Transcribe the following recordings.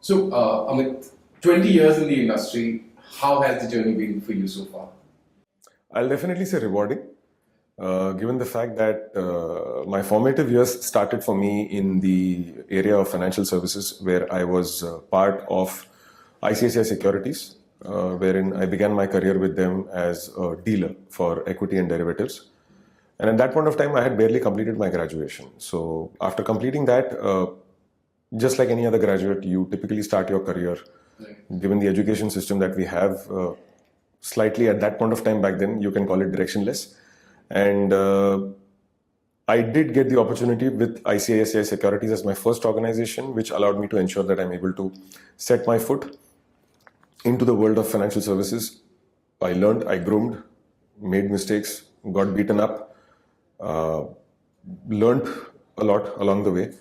So, Amit, 20 years in the industry, how has the journey been for you so far? I'll definitely say rewarding, given the fact that my formative years started for me in the area of financial services, where I was part of ICICI Securities, wherein I began my career with them as a dealer for equity and derivatives. And at that point of time, I had barely completed my graduation. So after completing that, just like any other graduate, you typically start your career, given the education system that we have, slightly at that point of time back then, you can call it directionless. And I did get the opportunity with ICICI Securities as my first organization, which allowed me to ensure that I'm able to set my foot into the world of financial services. I learned, I groomed, made mistakes, got beaten up, learned a lot along the way,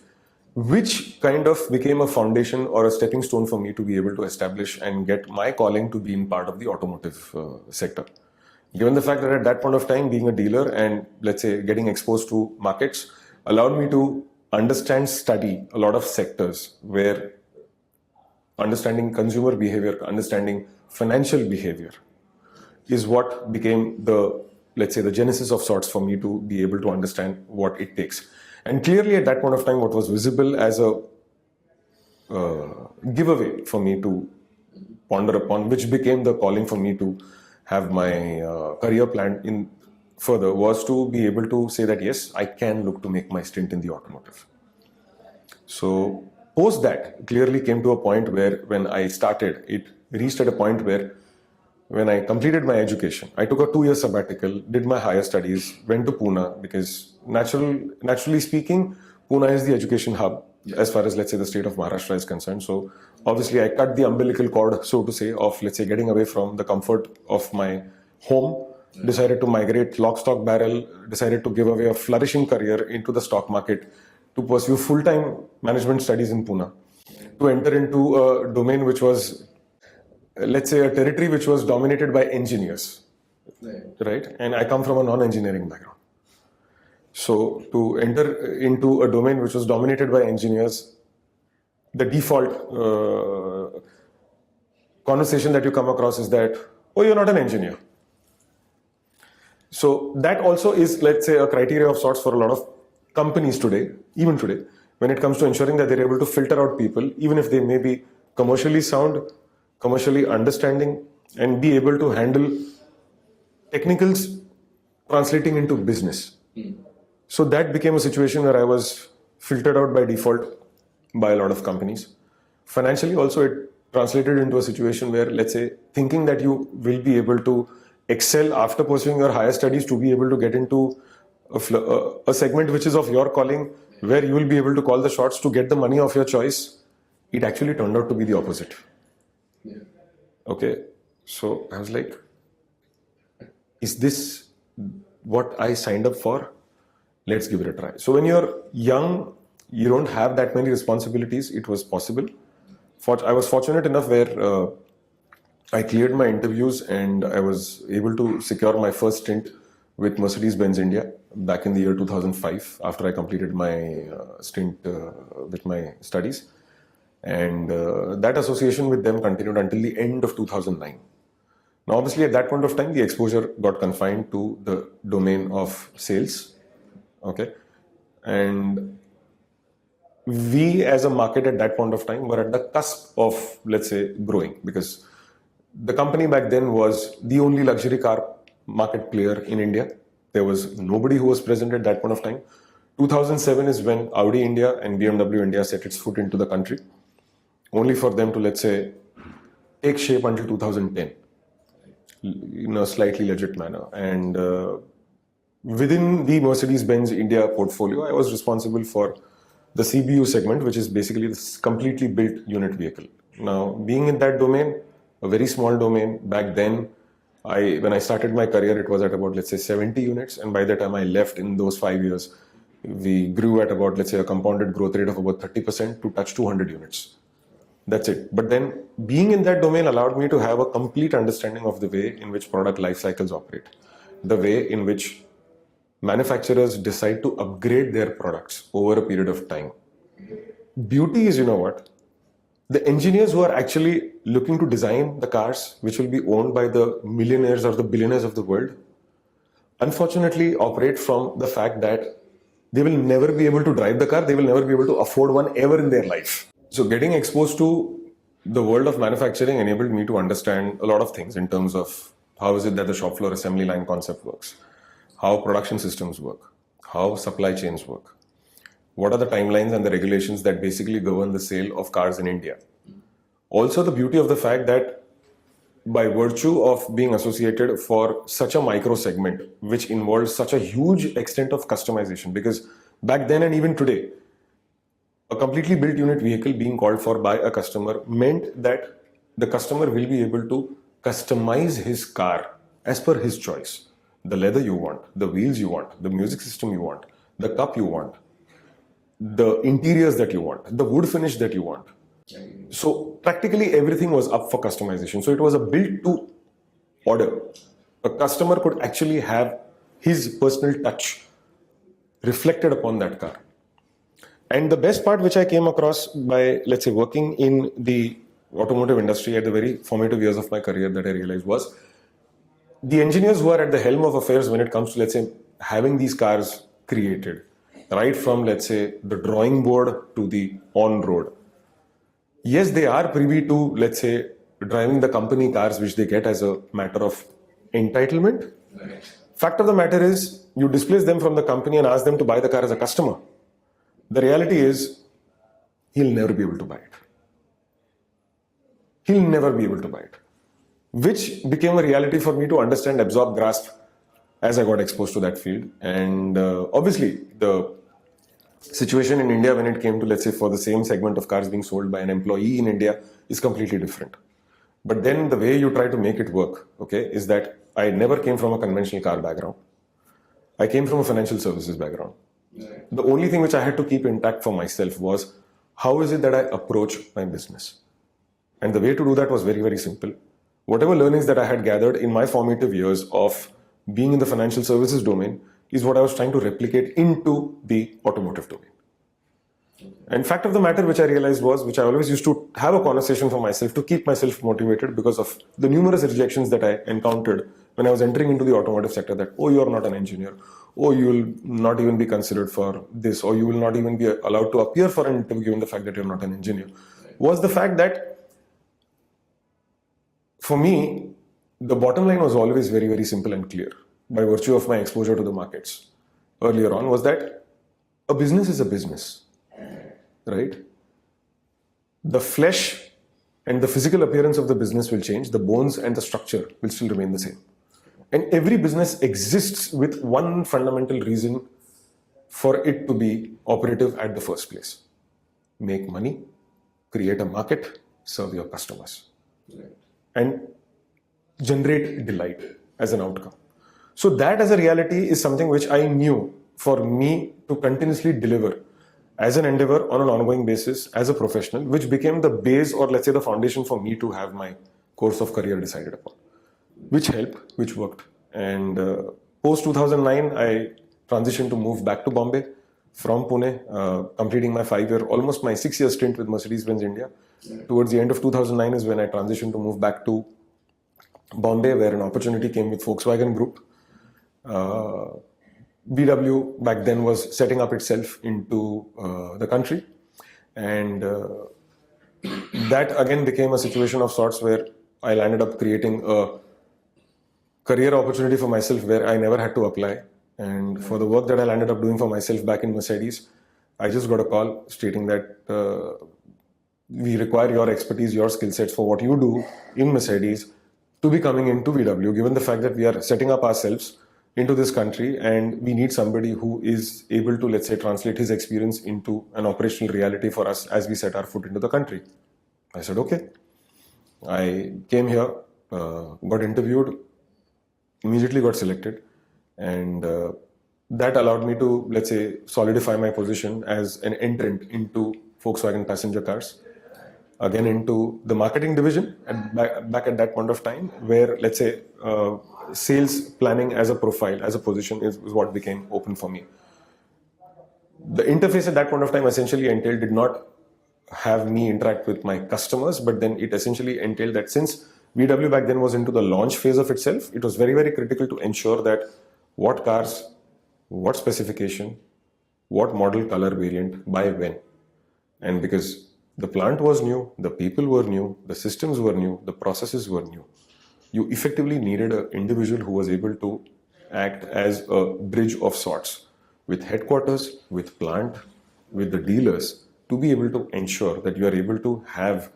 which kind of became a foundation or a stepping stone for me to be able to establish and get my calling to be in part of the automotive sector. Given the fact that at that point of time, being a dealer and let's say getting exposed to markets allowed me to understand, study a lot of sectors where understanding consumer behavior, understanding financial behavior is what became the, let's say, the genesis of sorts for me to be able to understand what it takes. And clearly at that point of time, what was visible as a giveaway for me to ponder upon, which became the calling for me to have my career plan in further, was to be able to say that, yes, I can look to make my stint in the automotive. So post that clearly came to a point where when I started, it reached at a point where when I completed my education, I took a 2-year sabbatical, did my higher studies, went to Pune because naturally speaking, Pune is the education hub as far as, let's say, the state of Maharashtra is concerned. So obviously I cut the umbilical cord, so to say, of, let's say, getting away from the comfort of my home, decided to migrate lock, stock, barrel, decided to give away a flourishing career into the stock market to pursue full-time management studies in Pune, to enter into a domain which was, let's say, a territory which was dominated by engineers, right? And I come from a non-engineering background. So to enter into a domain which was dominated by engineers, the default conversation that you come across is that, oh, you're not an engineer. So that also is, let's say, a criteria of sorts for a lot of companies today, even today, when it comes to ensuring that they're able to filter out people, even if they may be commercially sound, commercially understanding, and be able to handle technicals translating into business. So that became a situation where I was filtered out by default by a lot of companies. Financially also, it translated into a situation where, let's say, thinking that you will be able to excel after pursuing your higher studies to be able to get into a segment which is of your calling, where you will be able to call the shots to get the money of your choice, it actually turned out to be the opposite. Yeah. Okay, so I was like, is this what I signed up for? Let's give it a try. So when you're young, you don't have that many responsibilities. It was possible. I was fortunate enough where I cleared my interviews and I was able to secure my first stint with Mercedes-Benz India back in the year 2005 after I completed my stint with my studies. And that association with them continued until the end of 2009. Now, obviously, at that point of time, the exposure got confined to the domain of sales. Okay. And we as a market at that point of time were at the cusp of, let's say, growing, because the company back then was the only luxury car market player in India. There was nobody who was present at that point of time. 2007 is when Audi India and BMW India set its foot into the country, only for them to, let's say, take shape until 2010 in a slightly legit manner. And within the Mercedes-Benz India portfolio, I was responsible for the CBU segment, which is basically this completely built unit vehicle. Now, being in that domain, a very small domain, back then, when I started my career, it was at about, let's say, 70 units. And by the time I left in those 5 years, we grew at about, let's say, a compounded growth rate of about 30% to touch 200 units. That's it. But then being in that domain allowed me to have a complete understanding of the way in which product life cycles operate, the way in which manufacturers decide to upgrade their products over a period of time. Beauty is, you know what? the engineers who are actually looking to design the cars which will be owned by the millionaires or the billionaires of the world, unfortunately operate from the fact that they will never be able to drive the car, they will never be able to afford one ever in their life. So getting exposed to the world of manufacturing enabled me to understand a lot of things in terms of how is it that the shop floor assembly line concept works, how production systems work, how supply chains work, what are the timelines and the regulations that basically govern the sale of cars in India. Also, the beauty of the fact that by virtue of being associated for such a micro segment, which involves such a huge extent of customization, because back then and even today, a completely built unit vehicle being called for by a customer meant that the customer will be able to customize his car as per his choice. The leather you want, the wheels you want, the music system you want, the cup you want, the interiors that you want, the wood finish that you want. So practically everything was up for customization. So it was a built to order. A customer could actually have his personal touch reflected upon that car. And the best part which I came across by, let's say, working in the automotive industry at the very formative years of my career that I realized was the engineers who are at the helm of affairs when it comes to, let's say, having these cars created, right from, let's say, the drawing board to the on-road. Yes, they are privy to, let's say, driving the company cars which they get as a matter of entitlement. Right. Fact of the matter is, you displace them from the company and ask them to buy the car as a customer. The reality is, he'll never be able to buy it. He'll never be able to buy it. Which became a reality for me to understand, absorb, grasp as I got exposed to that field. And obviously, the situation in India when it came to, let's say, for the same segment of cars being sold by an employee in India is completely different. But then the way you try to make it work, okay, is that I never came from a conventional car background. I came from a financial services background. Right. The only thing which I had to keep intact for myself was how is it that I approach my business? And the way to do that was very, very simple. Whatever learnings that I had gathered in my formative years of being in the financial services domain is what I was trying to replicate into the automotive domain. And fact of the matter which I realized was, which I always used to have a conversation for myself to keep myself motivated because of the numerous rejections that I encountered when I was entering into the automotive sector, that, oh, you are not an engineer, oh, you will not even be considered for this, or you will not even be allowed to appear for an interview given the fact that you're not an engineer, was the fact that for me, the bottom line was always very, very simple and clear by virtue of my exposure to the markets earlier on, was that a business is a business, right? The flesh and the physical appearance of the business will change, the bones and the structure will still remain the same. And every business exists with one fundamental reason for it to be operative at the first place. Make money, create a market, serve your customers, and generate delight as an outcome. So that as a reality is something which I knew for me to continuously deliver as an endeavor on an ongoing basis as a professional, which became the base or let's say the foundation for me to have my course of career decided upon, which helped, which worked. And post 2009, I transitioned to move back to Bombay from Pune, completing my 5-year, almost my 6-year stint with Mercedes-Benz India. Towards the end of 2009 is when I transitioned to move back to Bombay, where an opportunity came with Volkswagen Group. VW back then was setting up itself into the country, and that again became a situation of sorts where I landed up creating a career opportunity for myself where I never had to apply. And for the work that I landed up doing for myself back in Mercedes, I just got a call stating that we require your expertise, your skill sets for what you do in Mercedes to be coming into VW, given the fact that we are setting up ourselves into this country and we need somebody who is able to, let's say, translate his experience into an operational reality for us as we set our foot into the country. I said, okay. I came here, got interviewed, immediately got selected, and that allowed me to, let's say, solidify my position as an entrant into Volkswagen passenger cars, again into the marketing division back at that point of time, where, let's say, sales planning as a profile, as a position is what became open for me. The interface at that point of time essentially entailed did not have me interact with my customers, but then it essentially entailed that since VW back then was into the launch phase of itself, it was very, very critical to ensure that what cars, what specification, what model, color, variant, by when. And because the plant was new, the people were new, the systems were new, the processes were new, you effectively needed an individual who was able to act as a bridge of sorts with headquarters, with plant, with the dealers, to be able to ensure that you are able to have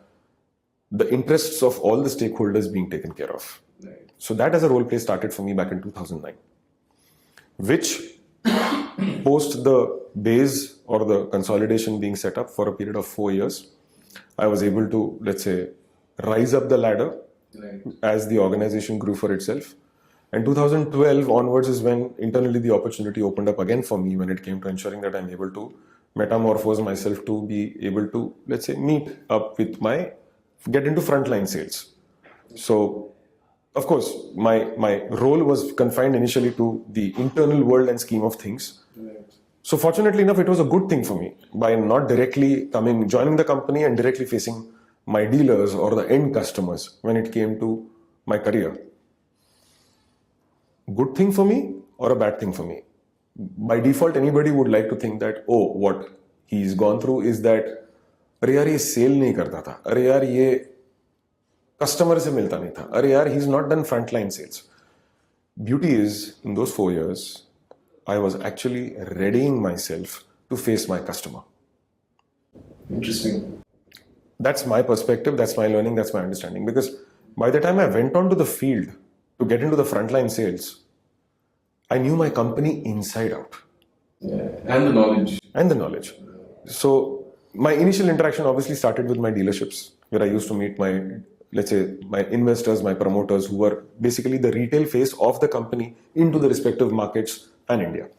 the interests of all the stakeholders being taken care of. Right. So that as a role play started for me back in 2009, which post the base or the consolidation being set up for a period of 4 years, I was able to, let's say, rise up the ladder Right. as the organization grew for itself. And 2012 onwards is when internally the opportunity opened up again for me when it came to ensuring that I'm able to metamorphose myself to be able to, let's say, meet up with get into frontline sales. So, of course, my role was confined initially to the internal world and scheme of things. Right. So fortunately enough, it was a good thing for me by not directly joining the company and directly facing my dealers or the end customers when it came to my career. Good thing for me or a bad thing for me? By default, anybody would like to think that, oh, what he's gone through is that, अरे यार ये cell नहीं करता था, अरे यार ये customer से मिलता नहीं था, अरे यार he's not done frontline sales. Beauty is, in those 4 years, I was actually readying myself to face my customer. Interesting. That's my perspective, that's my learning, that's my understanding. Because by the time I went onto the field to get into the frontline sales, I knew my company inside out. Yeah. And the knowledge. And the knowledge. So my initial interaction obviously started with my dealerships, where I used to meet my, let's say, my investors, my promoters, who were basically the retail face of the company into the respective markets and India.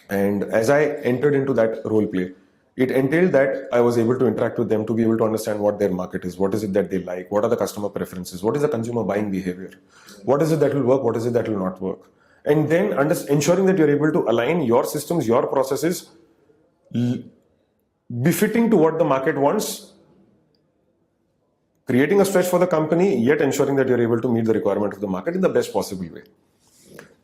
And as I entered into that role play, it entailed that I was able to interact with them to be able to understand what their market is, what is it that they like, what are the customer preferences, what is the consumer buying behavior, what is it that will work, what is it that will not work. And then ensuring that you're able to align your systems, your processes, befitting to what the market wants, creating a stretch for the company, yet ensuring that you're able to meet the requirement of the market in the best possible way.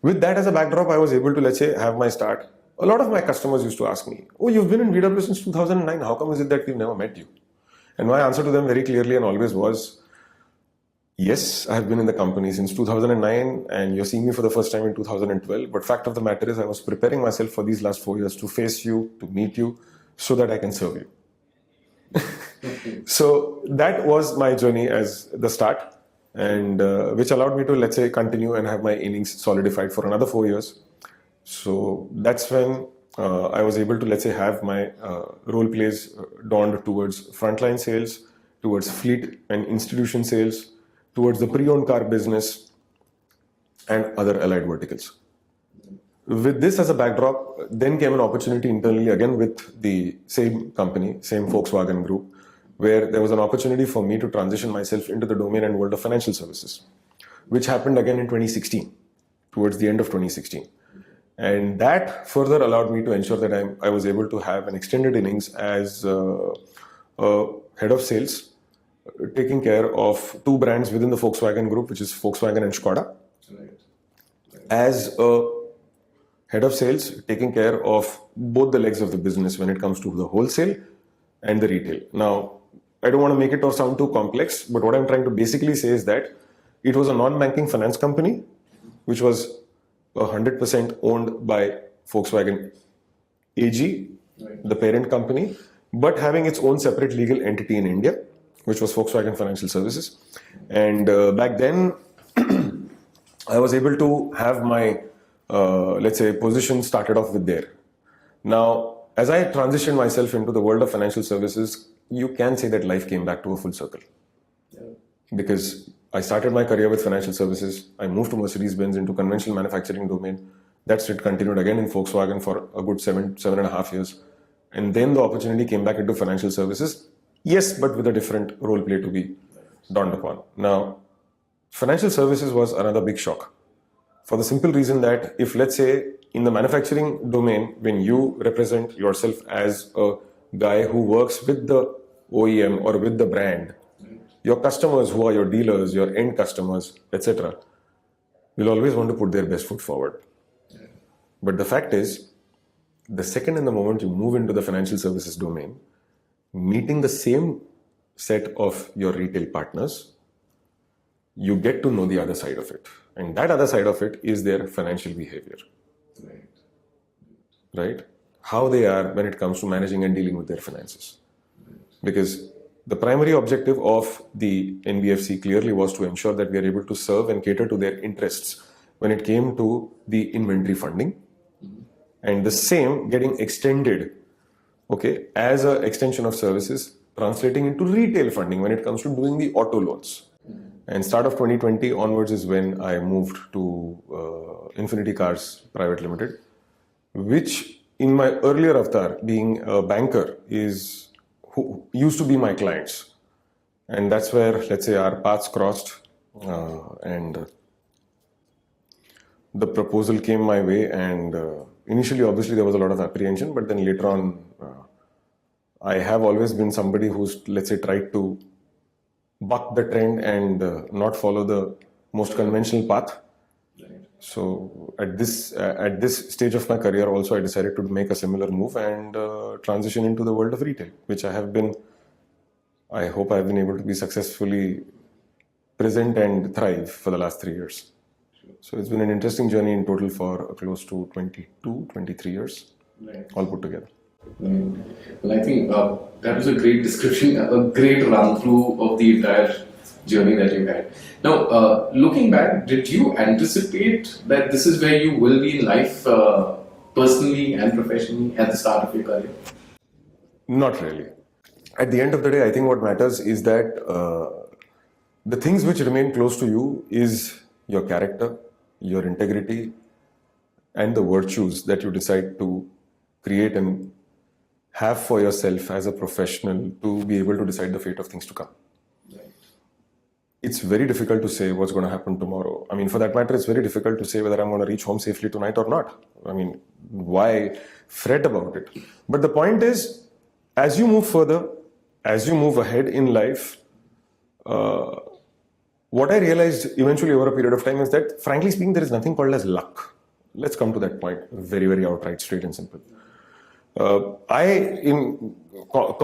With that as a backdrop, I was able to, let's say, have my start. A lot of my customers used to ask me, oh, you've been in VW since 2009. How come is it that we've never met you? And my answer to them very clearly and always was, yes, I have been in the company since 2009 and you're seeing me for the first time in 2012. But fact of the matter is I was preparing myself for these last 4 years to face you, to meet you, so that I can serve you. So that was my journey as the start, and which allowed me to, let's say, continue and have my innings solidified for another 4 years. So that's when I was able to, let's say, have my role plays dawned towards frontline sales, towards fleet and institution sales, towards the pre-owned car business, and other allied verticals. With this as a backdrop, then came an opportunity internally again with the same company, same Volkswagen Group, where there was an opportunity for me to transition myself into the domain and world of financial services, which happened again in 2016, towards the end of 2016. And that further allowed me to ensure that I was able to have an extended innings as a head of sales, taking care of 2 brands within the Volkswagen Group, which is Volkswagen and Skoda. Right. As a head of sales, taking care of both the legs of the business when it comes to the wholesale and the retail. Now, I don't want to make it sound too complex, but what I'm trying to basically say is that it was a non-banking finance company, which was 100% owned by Volkswagen AG, Right. the parent company, but having its own separate legal entity in India, which was Volkswagen Financial Services. And back then, I was able to have my, let's say, position started off with there. Now, as I transitioned myself into the world of financial services, you can say that life came back to a full circle. Yeah. Because I started my career with financial services. I moved to Mercedes-Benz into conventional manufacturing domain. That's it, continued again in Volkswagen for a good 7.5 years. And then the opportunity came back into financial services. Yes, but with a different role play to be dawned upon. Now, financial services was another big shock. For the simple reason that if, let's say, in the manufacturing domain, when you represent yourself as a guy who works with the OEM or with the brand, your customers who are your dealers, your end customers, etc., will always want to put their best foot forward. But the fact is, the second and the moment you move into the financial services domain, meeting the same set of your retail partners, you get to know the other side of it. And that other side of it is their financial behavior. Right? How they are when it comes to managing and dealing with their finances. Because the primary objective of the NBFC clearly was to ensure that we are able to serve and cater to their interests when it came to the inventory funding. And the same getting extended, okay, as an extension of services, translating into retail funding when it comes to doing the auto loans. And start of 2020 onwards is when I moved to Infinity Cars Private Limited, which in my earlier avatar, being a banker, is who used to be my clients. And that's where, let's say, our paths crossed and the proposal came my way. And initially, obviously, there was a lot of apprehension, but then later on, I have always been somebody who's, let's say, tried to buck the trend and not follow the most conventional path. So at this stage of my career also, I decided to make a similar move and transition into the world of retail, which I hope I've been able to be successfully present and thrive for the last 3 years. So it's been an interesting journey in total for close to 22, 23 years, all put together. Well, I think that was a great description, a great run through of the entire journey that you had. Now, looking back, did you anticipate that this is where you will be in life, personally and professionally, at the start of your career? Not really. At the end of the day, I think what matters is that the things which remain close to you is your character, your integrity, and the virtues that you decide to create and have for yourself as a professional to be able to decide the fate of things to come. It's very difficult to say what's going to happen tomorrow. I mean, for that matter, it's very difficult to say whether I'm going to reach home safely tonight or not. I mean, why fret about it? But the point is, as you move further, as you move ahead in life, what I realized eventually over a period of time is that, frankly speaking, there is nothing called as luck. Let's come to that point very, very outright, straight and simple. Call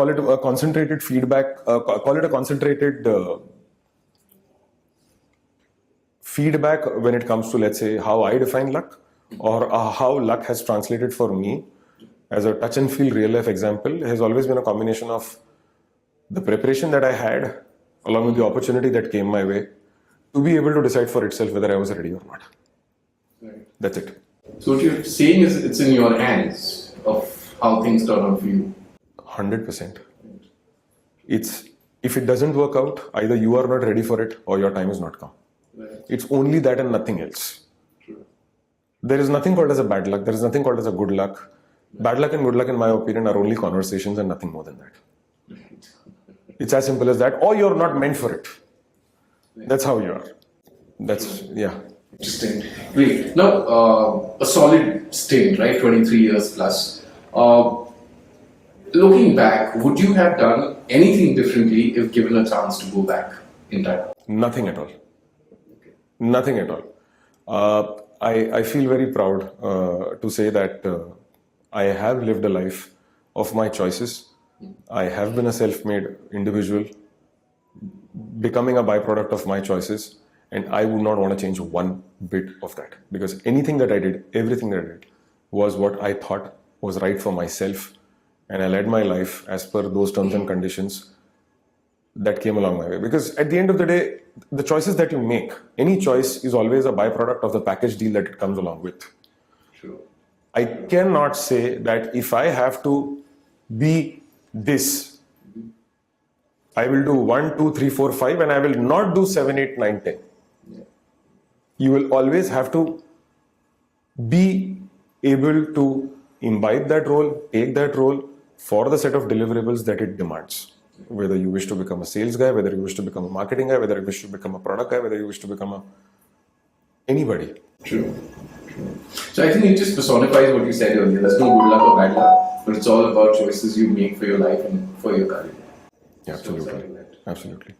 it a concentrated feedback, call it a concentrated feedback when it comes to, let's say, how I define luck or how luck has translated for me as a touch and feel real life example has always been a combination of the preparation that I had along with the opportunity that came my way to be able to decide for itself whether I was ready or not. Right. That's it. So what you're saying is it's in your hands of how things turn out for you. 100%. It's, if it doesn't work out, either you are not ready for it or your time has not come. Right. It's only that and nothing else. True. There is nothing called as a bad luck. There is nothing called as a good luck. Bad luck and good luck, in my opinion, are only conversations and nothing more than that. Right. It's as simple as that. Or you're not meant for it. That's how you are. That's, yeah. Interesting. Great. Now, a solid stint, right? 23 years plus. Looking back, would you have done anything differently if given a chance to go back in time? Nothing at all. Nothing at all. I feel very proud to say that I have lived a life of my choices. I have been a self-made individual, becoming a byproduct of my choices, and I would not want to change one bit of that, because anything that I did, everything that I did, was what I thought was right for myself, and I led my life as per those terms and conditions that came along my way. Because at the end of the day, the choices that you make, any choice is always a byproduct of the package deal that it comes along with. True. I cannot say that if I have to be this, I will do 1, 2, 3, 4, 5, and I will not do 7, 8, 9, 10. Yeah. You will always have to be able to imbibe that role, take that role for the set of deliverables that it demands. Whether you wish to become a sales guy, whether you wish to become a marketing guy, whether you wish to become a product guy, whether you wish to become anybody. True. So I think it just personifies what you said earlier. There's no good luck or bad luck, but it's all about choices you make for your life and for your career. Yeah, So it's absolutely. like that. Absolutely.